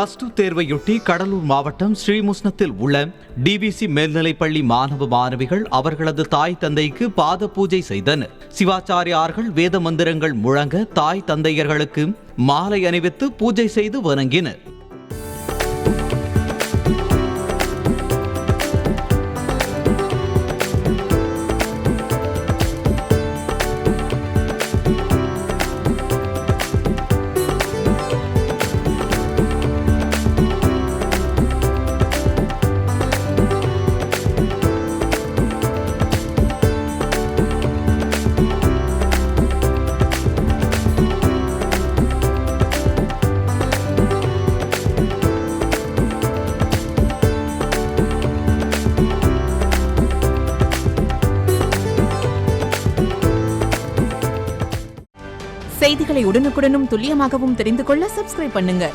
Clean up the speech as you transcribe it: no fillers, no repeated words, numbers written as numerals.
+2 தேர்வையொட்டி கடலூர் மாவட்டம் ஸ்ரீமுஷ்ணத்தில் உள்ள டிவிசி மேல்நிலைப்பள்ளி மாணவ மாணவிகள் அவர்களது தாய் தந்தைக்கு பாத பூஜை செய்தனர். சிவாச்சாரியார்கள் வேத மந்திரங்கள் முழங்க தாய் தந்தையர்களுக்கு மாலை அணிவித்து பூஜை செய்து வணங்கினர். செய்திகளை உடனுக்குடனும் துல்லியமாகவும் தெரிந்து கொள்ள சப்ஸ்கிரைப் பண்ணுங்க.